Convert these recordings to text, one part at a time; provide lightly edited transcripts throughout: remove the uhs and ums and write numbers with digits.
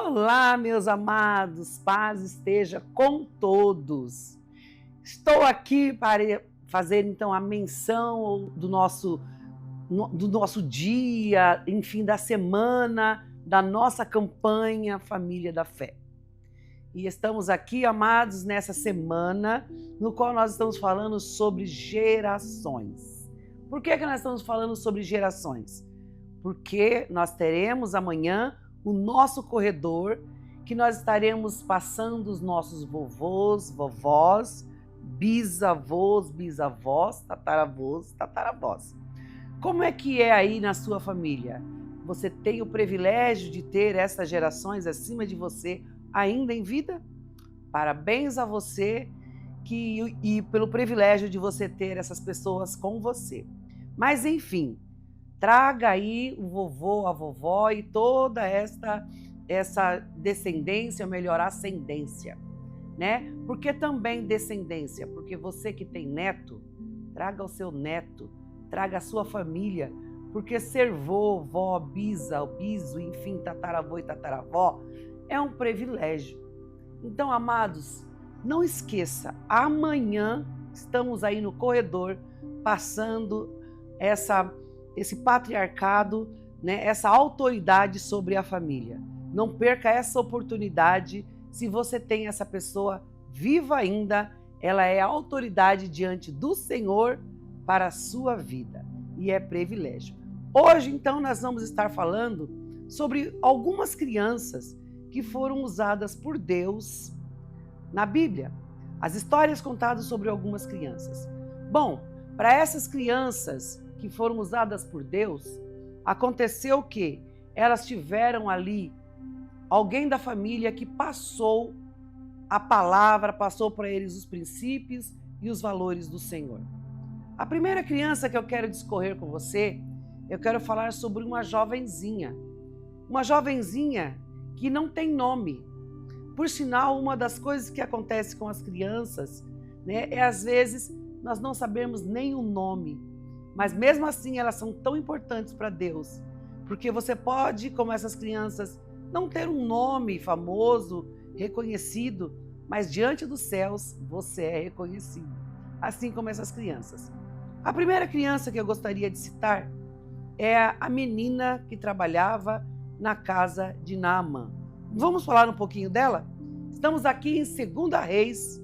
Olá, meus amados, paz esteja com todos. Estou aqui para fazer então a menção do nosso dia, enfim, da semana, da nossa campanha Família da Fé. E estamos aqui, amados, nessa semana, no qual nós estamos falando sobre gerações. Por que nós estamos falando sobre gerações? Porque nós teremos amanhã o nosso corredor, que nós estaremos passando os nossos vovôs, vovós, bisavós, bisavós, tataravós, tataravós. Como é que é aí na sua família? Você tem o privilégio de ter essas gerações acima de você ainda em vida? Parabéns a você e pelo privilégio de você ter essas pessoas com você. Mas enfim, traga aí o vovô, a vovó e toda essa descendência, ou melhor, ascendência, né? Por que também descendência? Porque você que tem neto, traga o seu neto, traga a sua família, porque ser vô, vó, bisa, biso, enfim, tataravô e tataravó é um privilégio. Então, amados, não esqueça, amanhã estamos aí no corredor passando esse patriarcado, né, essa autoridade sobre a família. Não perca essa oportunidade. Se você tem essa pessoa viva ainda, ela é autoridade diante do Senhor para a sua vida e é privilégio. Hoje, então, nós vamos estar falando sobre algumas crianças que foram usadas por Deus na Bíblia. As histórias contadas sobre algumas crianças. Bom, para essas crianças que foram usadas por Deus, aconteceu que elas tiveram ali alguém da família que passou a palavra, passou para eles os princípios e os valores do Senhor. A primeira criança que eu quero discorrer com você, eu quero falar sobre uma jovenzinha que não tem nome. Por sinal, uma das coisas que acontece com as crianças, né, é às vezes nós não sabemos nem o nome. Mas mesmo assim elas são tão importantes para Deus, porque você pode, como essas crianças, não ter um nome famoso, reconhecido, mas diante dos céus você é reconhecido, assim como essas crianças. A primeira criança que eu gostaria de citar é a menina que trabalhava na casa de Naamã. Vamos falar um pouquinho dela? Estamos aqui em 2 Reis,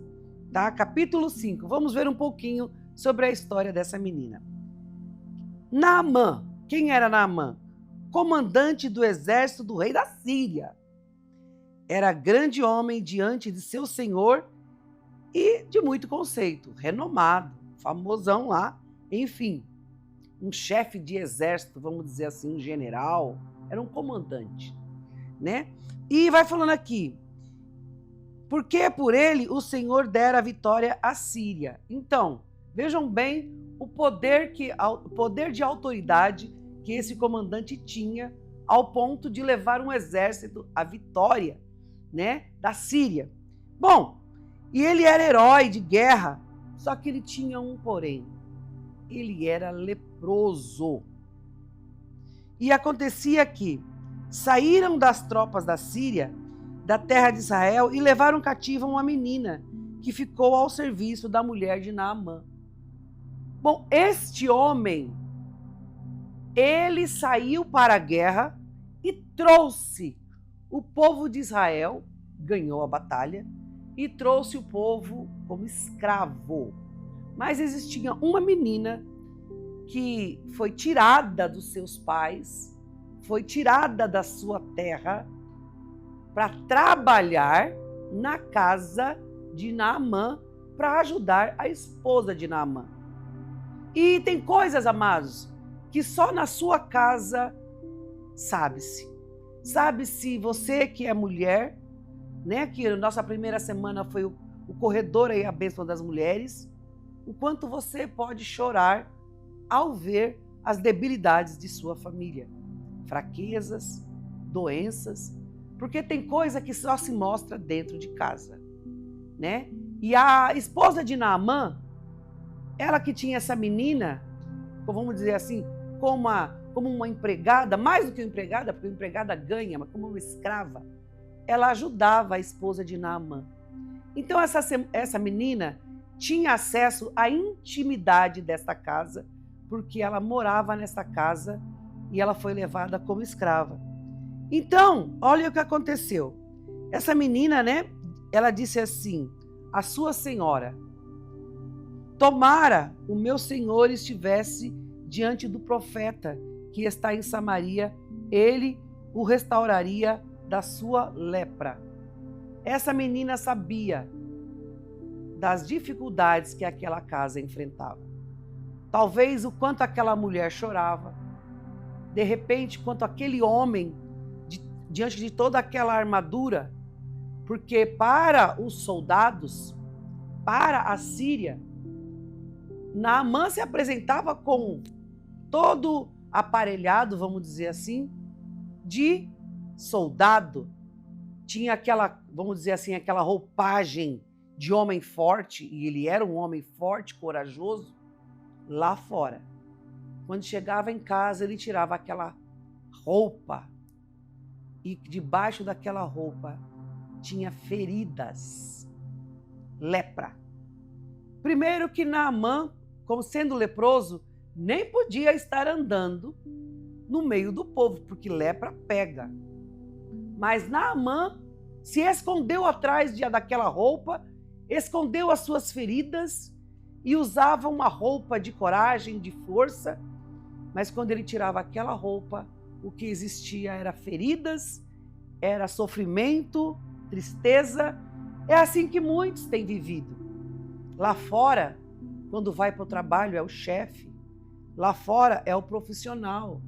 tá? Capítulo 5. Vamos ver um pouquinho sobre a história dessa menina. Naamã, quem era Naamã? Comandante do exército do rei da Síria. Era grande homem diante de seu senhor e de muito conceito, renomado, famosão lá, enfim, um chefe de exército, vamos dizer assim, um general, era um comandante, né? E vai falando aqui, porque por ele o Senhor dera a vitória à Síria. Então, vejam bem o poder de autoridade que esse comandante tinha ao ponto de levar um exército à vitória, né, da Síria. Bom, e ele era herói de guerra, só que ele tinha um porém. Ele era leproso. E acontecia que saíram das tropas da Síria, da terra de Israel, e levaram cativa uma menina que ficou ao serviço da mulher de Naamã. Bom, este homem, ele saiu para a guerra e trouxe o povo de Israel, ganhou a batalha, e trouxe o povo como escravo. Mas existia uma menina que foi tirada dos seus pais, foi tirada da sua terra para trabalhar na casa de Naamã para ajudar a esposa de Naamã. E tem coisas, amados, que só na sua casa sabe-se. Sabe-se você que é mulher, né? Que a nossa primeira semana foi o corredor aí, a bênção das mulheres. O quanto você pode chorar ao ver as debilidades de sua família. Fraquezas, doenças, porque tem coisa que só se mostra dentro de casa, né? E a esposa de Naamã, ela que tinha essa menina, vamos dizer assim, como uma empregada, mais do que uma empregada, porque a empregada ganha, mas como uma escrava, ela ajudava a esposa de Naamã. Então essa menina tinha acesso à intimidade desta casa, porque ela morava nessa casa e ela foi levada como escrava. Então, olha o que aconteceu. Essa menina, né, ela disse assim, a sua senhora, tomara o meu senhor estivesse diante do profeta que está em Samaria, ele o restauraria da sua lepra. Essa menina sabia das dificuldades que aquela casa enfrentava. Talvez o quanto aquela mulher chorava, de repente, quanto aquele homem, diante de toda aquela armadura, porque para os soldados, para a Síria, Naamã se apresentava com todo aparelhado, vamos dizer assim, de soldado. Tinha aquela, vamos dizer assim, aquela roupagem de homem forte, e ele era um homem forte, corajoso, lá fora. Quando chegava em casa, ele tirava aquela roupa, e debaixo daquela roupa tinha feridas, lepra. Primeiro que Naamã, como sendo leproso, nem podia estar andando no meio do povo, porque lepra pega. Mas Naamã se escondeu atrás daquela roupa, escondeu as suas feridas e usava uma roupa de coragem, de força, mas quando ele tirava aquela roupa, o que existia era feridas, era sofrimento, tristeza. É assim que muitos têm vivido. Lá fora, quando vai para o trabalho, é o chefe. Lá fora é o profissional.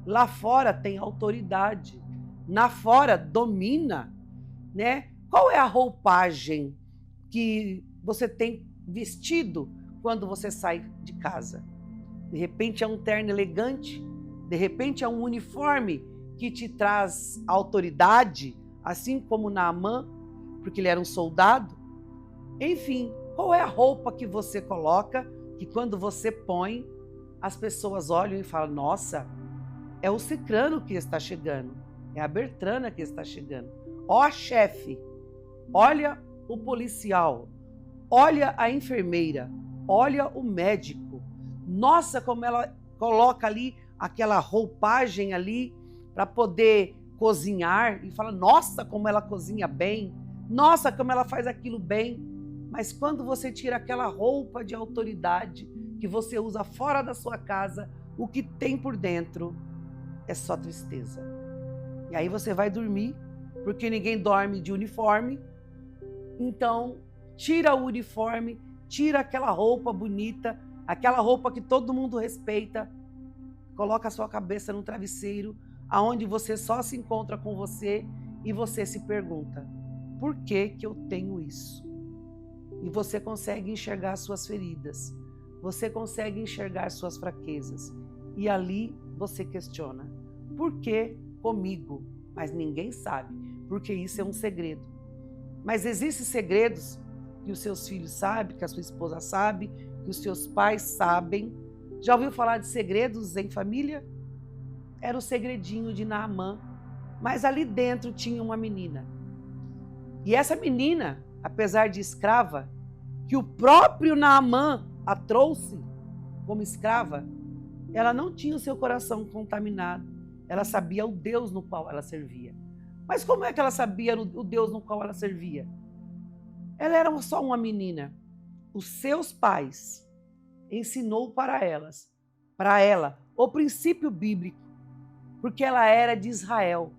Lá fora tem autoridade. Lá fora domina, né? Qual é a roupagem que você tem vestido quando você sai de casa? De repente é um terno elegante, de repente é um uniforme que te traz autoridade, assim como Naamã, porque ele era um soldado. Enfim, qual é a roupa que você coloca, que quando você põe, as pessoas olham e falam, nossa, é o Cicrano que está chegando, é a Bertrana que está chegando. Ó a chefe, olha o policial, olha a enfermeira, olha o médico. Nossa, como ela coloca ali aquela roupagem ali para poder cozinhar e fala, nossa, como ela cozinha bem, nossa, como ela faz aquilo bem. Mas quando você tira aquela roupa de autoridade que você usa fora da sua casa, o que tem por dentro é só tristeza. E aí você vai dormir, porque ninguém dorme de uniforme. Então, tira o uniforme, tira aquela roupa bonita, aquela roupa que todo mundo respeita, coloca a sua cabeça no travesseiro, aonde você só se encontra com você e você se pergunta, por que que eu tenho isso? E você consegue enxergar suas feridas, você consegue enxergar suas fraquezas. E ali você questiona, por que comigo? Mas ninguém sabe, porque isso é um segredo. Mas existem segredos que os seus filhos sabem, que a sua esposa sabe, que os seus pais sabem. Já ouviu falar de segredos em família? Era o segredinho de Naamã, mas ali dentro tinha uma menina. E essa menina, apesar de escrava, que o próprio Naamã a trouxe como escrava, ela não tinha o seu coração contaminado. Ela sabia o Deus no qual ela servia. Mas como é que ela sabia o Deus no qual ela servia? Ela era só uma menina. Os seus pais ensinou para ela, o princípio bíblico, porque ela era de Israel.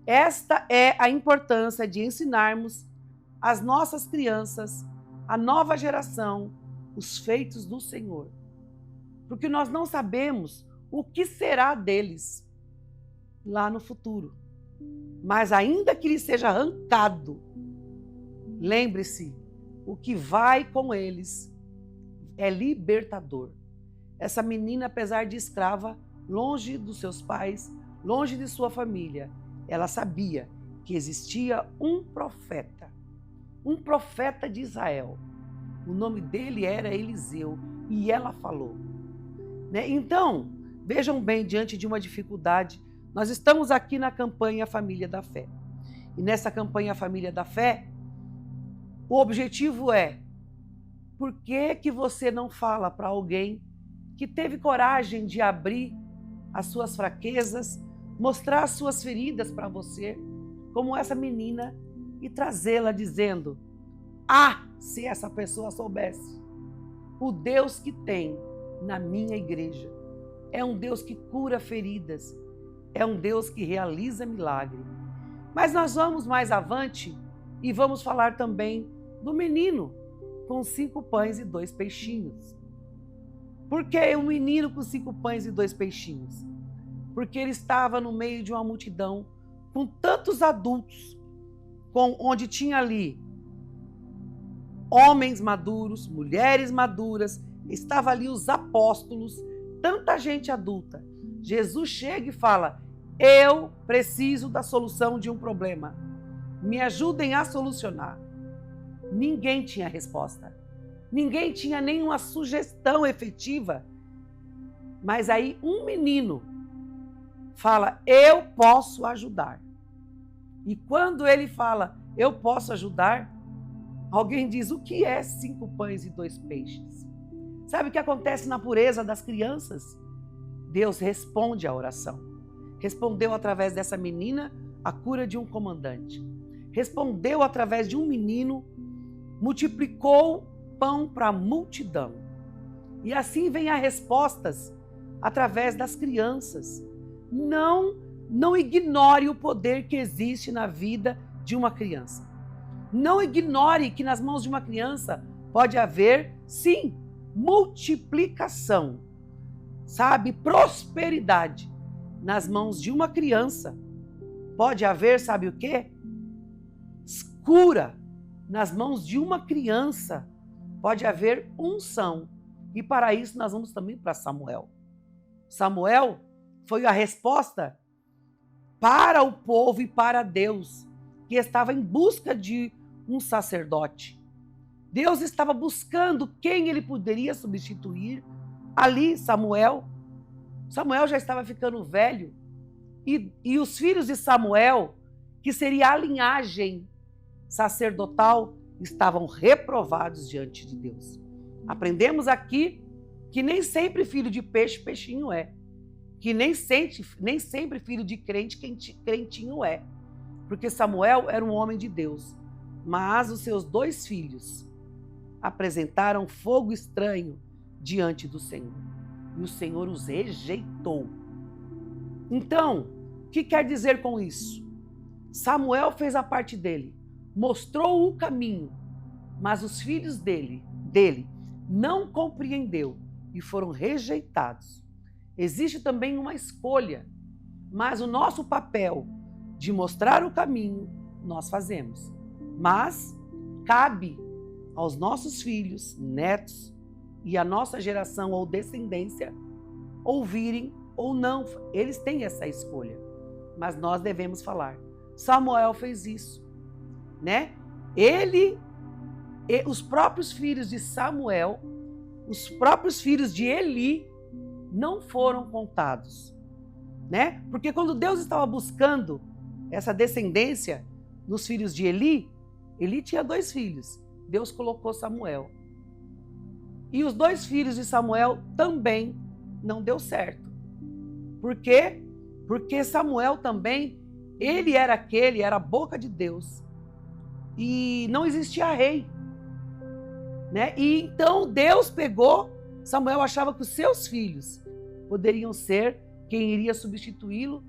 Esta é a importância de ensinarmos às nossas crianças, à nova geração, os feitos do Senhor. Porque nós não sabemos o que será deles lá no futuro. Mas ainda que lhe seja arrancado, lembre-se, o que vai com eles é libertador. Essa menina, apesar de escrava, longe dos seus pais, longe de sua família, ela sabia que existia um profeta de Israel. O nome dele era Eliseu e ela falou. Então, vejam bem, diante de uma dificuldade, nós estamos aqui na campanha Família da Fé. e nessa campanha Família da Fé, o objetivo é: por que você não fala para alguém que teve coragem de abrir as suas fraquezas, mostrar as suas feridas para você, como essa menina, e trazê-la dizendo: ah, se essa pessoa soubesse, o Deus que tem na minha igreja é um Deus que cura feridas, é um Deus que realiza milagre. Mas nós vamos mais avante e vamos falar também do menino com 5 pães e 2 peixinhos. Por que um menino com 5 pães e 2 peixinhos? Porque ele estava no meio de uma multidão com tantos adultos, onde tinha ali homens maduros, mulheres maduras, estava ali os apóstolos, tanta gente adulta. Jesus chega e fala: eu preciso da solução de um problema. Me ajudem a solucionar. Ninguém tinha resposta. Ninguém tinha nenhuma sugestão efetiva. Mas aí um menino fala: eu posso ajudar. E quando ele fala: eu posso ajudar, alguém diz: o que é 5 pães e 2 peixes? Sabe o que acontece na pureza das crianças? Deus responde à oração. Respondeu através dessa menina a cura de um comandante. Respondeu através de um menino, multiplicou pão para a multidão. E assim vem as respostas através das crianças. Não ignore o poder que existe na vida de uma criança. Não ignore que nas mãos de uma criança pode haver, sim, multiplicação, sabe, prosperidade. Nas mãos de uma criança pode haver, sabe o quê? Cura. Nas mãos de uma criança pode haver unção. E para isso nós vamos também para Samuel. Samuel foi a resposta para o povo e para Deus, que estava em busca de um sacerdote. Deus estava buscando quem ele poderia substituir. Ali, Samuel já estava ficando velho. E os filhos de Samuel, que seria a linhagem sacerdotal, estavam reprovados diante de Deus. Aprendemos aqui que nem sempre filho de peixe, peixinho é. Que nem sempre filho de crente, crentinho é. Porque Samuel era um homem de Deus. Mas os seus 2 filhos apresentaram fogo estranho diante do Senhor. E o Senhor os rejeitou. Então, o que quer dizer com isso? Samuel fez a parte dele, mostrou o caminho, mas os filhos dele não compreendeu e foram rejeitados. Existe também uma escolha, mas o nosso papel de mostrar o caminho nós fazemos. Mas cabe aos nossos filhos, netos e a nossa geração ou descendência ouvirem ou não. Eles têm essa escolha, mas nós devemos falar. Samuel fez isso, né? Os próprios filhos de Samuel, os próprios filhos de Eli não foram contados, né? Porque quando Deus estava buscando essa descendência nos filhos de Eli, Eli tinha 2 filhos. Deus colocou Samuel. E os 2 filhos de Samuel também não deu certo. Por quê? Porque Samuel também, ele era a boca de Deus. E não existia rei, né? E então Deus pegou, Samuel achava que os seus filhos poderiam ser quem iria substituí-lo,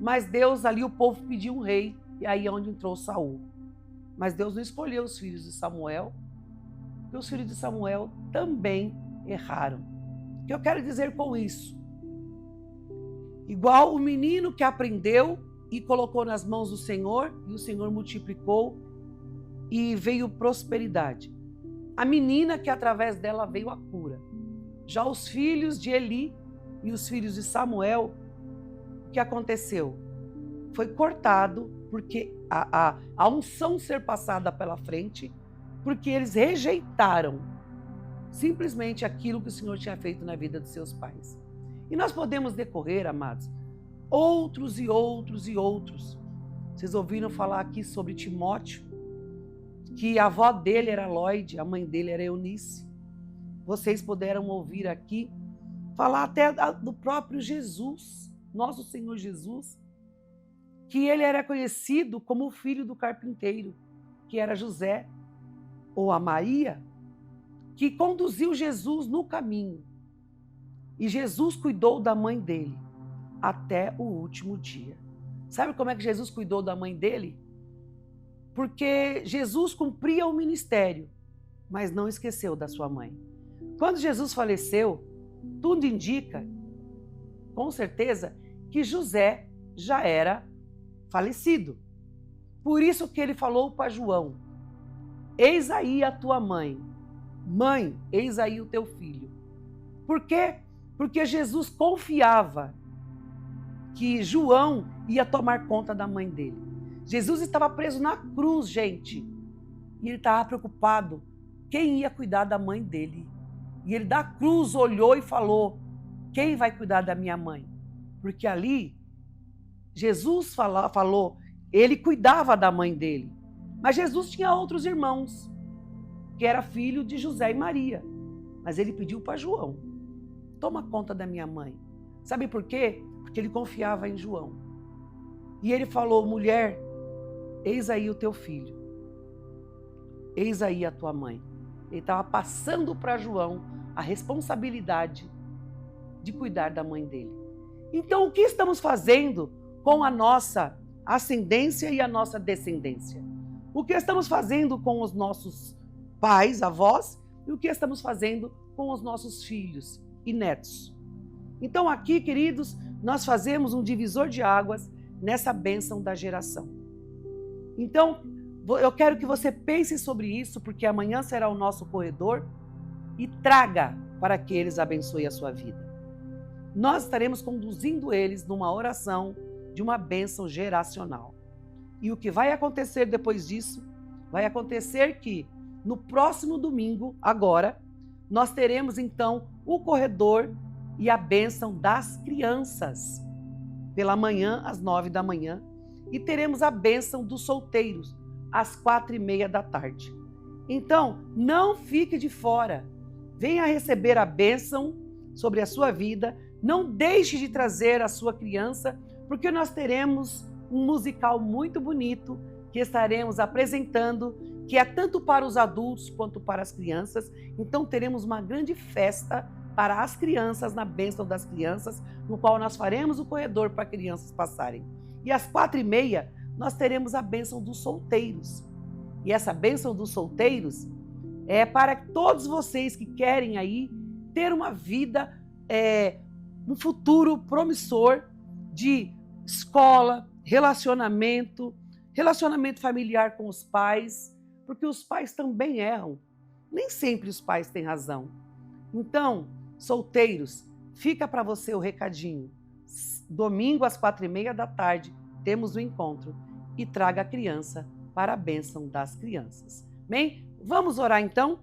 mas Deus ali, o povo pediu um rei, e aí é onde entrou Saul. Mas Deus não escolheu os filhos de Samuel, porque os filhos de Samuel também erraram. O que eu quero dizer com isso? Igual o menino que aprendeu e colocou nas mãos do Senhor, e o Senhor multiplicou e veio prosperidade. A menina que através dela veio a cura. Já os filhos de Eli e os filhos de Samuel, o que aconteceu? Foi cortado porque a unção ser passada pela frente, porque eles rejeitaram simplesmente aquilo que o Senhor tinha feito na vida dos seus pais. E nós podemos decorrer, amados, outros e outros e outros. Vocês ouviram falar aqui sobre Timóteo, que a avó dele era Lóide, a mãe dele era Eunice. Vocês puderam ouvir aqui falar até do próprio Jesus, nosso Senhor Jesus, que ele era conhecido como o filho do carpinteiro, que era José, ou a Maria, que conduziu Jesus no caminho. E Jesus cuidou da mãe dele até o último dia. Sabe como é que Jesus cuidou da mãe dele? Porque Jesus cumpria o ministério, mas não esqueceu da sua mãe. Quando Jesus faleceu, tudo indica, com certeza, que José já era falecido. Por isso que ele falou para João: eis aí a tua mãe. Mãe, eis aí o teu filho. Por quê? Porque Jesus confiava que João ia tomar conta da mãe dele. Jesus estava preso na cruz, gente. E ele estava preocupado quem ia cuidar da mãe dele. E ele da cruz olhou e falou: quem vai cuidar da minha mãe? Porque ali, Jesus falou, ele cuidava da mãe dele. Mas Jesus tinha outros irmãos, que era filho de José e Maria. Mas ele pediu para João: toma conta da minha mãe. Sabe por quê? Porque ele confiava em João. E ele falou: mulher, eis aí o teu filho. Eis aí a tua mãe. Ele estava passando para João a responsabilidade de cuidar da mãe dele. Então, o que estamos fazendo com a nossa ascendência e a nossa descendência? O que estamos fazendo com os nossos pais, avós, e o que estamos fazendo com os nossos filhos e netos? Então, aqui, queridos, nós fazemos um divisor de águas nessa bênção da geração. Então, eu quero que você pense sobre isso, porque amanhã será o nosso corredor, e traga para que eles abençoem a sua vida. Nós estaremos conduzindo eles numa oração de uma bênção geracional. E o que vai acontecer depois disso? Vai acontecer que no próximo domingo, agora, nós teremos então o corredor e a bênção das crianças, pela manhã, às 9 da manhã, e teremos a bênção dos solteiros, às 4:30 da tarde. Então, não fique de fora. Venha receber a bênção sobre a sua vida. Não deixe de trazer a sua criança, porque nós teremos um musical muito bonito que estaremos apresentando, que é tanto para os adultos quanto para as crianças. Então, teremos uma grande festa para as crianças, na bênção das crianças, no qual nós faremos o corredor para crianças passarem. E às 4:30, nós teremos a bênção dos solteiros. E essa bênção dos solteiros é para todos vocês que querem aí ter uma vida, um futuro promissor de escola, relacionamento familiar com os pais, porque os pais também erram. Nem sempre os pais têm razão. Então, solteiros, fica para você o recadinho. Domingo às 4:30 da tarde, temos o encontro, e traga a criança para a bênção das crianças. Amém? Vamos orar então?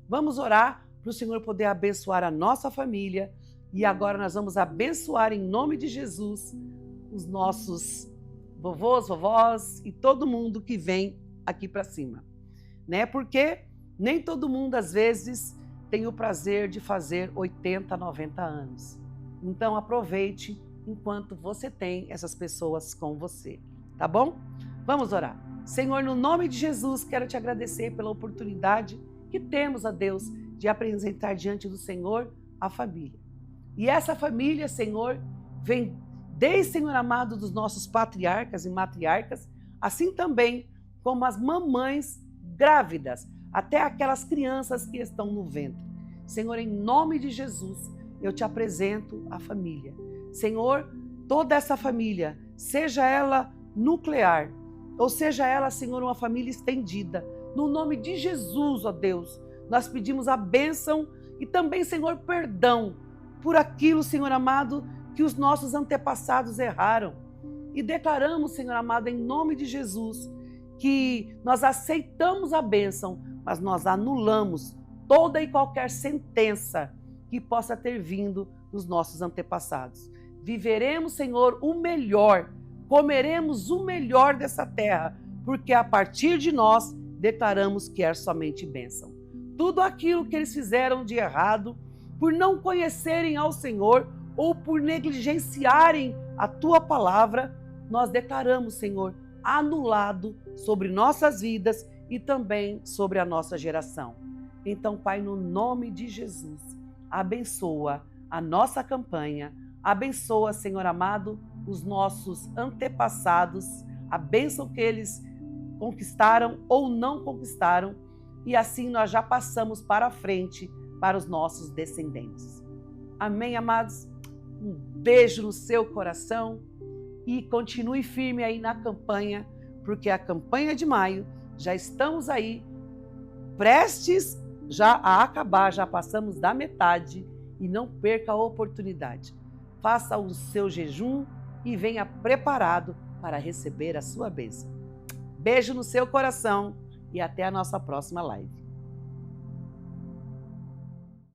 Vamos orar para o Senhor poder abençoar a nossa família. E agora nós vamos abençoar em nome de Jesus os nossos vovôs, vovós e todo mundo que vem aqui para cima. Né? Porque nem todo mundo às vezes tem o prazer de fazer 80, 90 anos. Então aproveite enquanto você tem essas pessoas com você. Tá bom? Vamos orar. Senhor, no nome de Jesus, quero te agradecer pela oportunidade que temos, a Deus, de apresentar diante do Senhor a família. E essa família, Senhor, vem desde, Senhor amado, dos nossos patriarcas e matriarcas, assim também como as mamães grávidas, até aquelas crianças que estão no ventre. Senhor, em nome de Jesus, eu te apresento a família. Senhor, toda essa família, seja ela nuclear, ou seja ela, Senhor, uma família estendida, no nome de Jesus, ó Deus, nós pedimos a bênção e também, Senhor, perdão por aquilo, Senhor amado, que os nossos antepassados erraram. E declaramos, Senhor amado, em nome de Jesus, que nós aceitamos a bênção, mas nós anulamos toda e qualquer sentença que possa ter vindo dos nossos antepassados. Viveremos, Senhor, o melhor comeremos o melhor dessa terra, porque a partir de nós declaramos que é somente bênção. Tudo aquilo que eles fizeram de errado, por não conhecerem ao Senhor ou por negligenciarem a tua palavra, nós declaramos, Senhor, anulado sobre nossas vidas e também sobre a nossa geração. Então, Pai, no nome de Jesus, abençoa a nossa campanha, abençoa, Senhor amado, os nossos antepassados, a bênção que eles conquistaram ou não conquistaram, e assim nós já passamos para a frente para os nossos descendentes. Amém, amados? Um beijo no seu coração e continue firme aí na campanha, porque a campanha de maio já estamos aí prestes já a acabar, já passamos da metade e não perca a oportunidade. Faça o seu jejum e venha preparado para receber a sua bênção. Beijo no seu coração e até a nossa próxima live.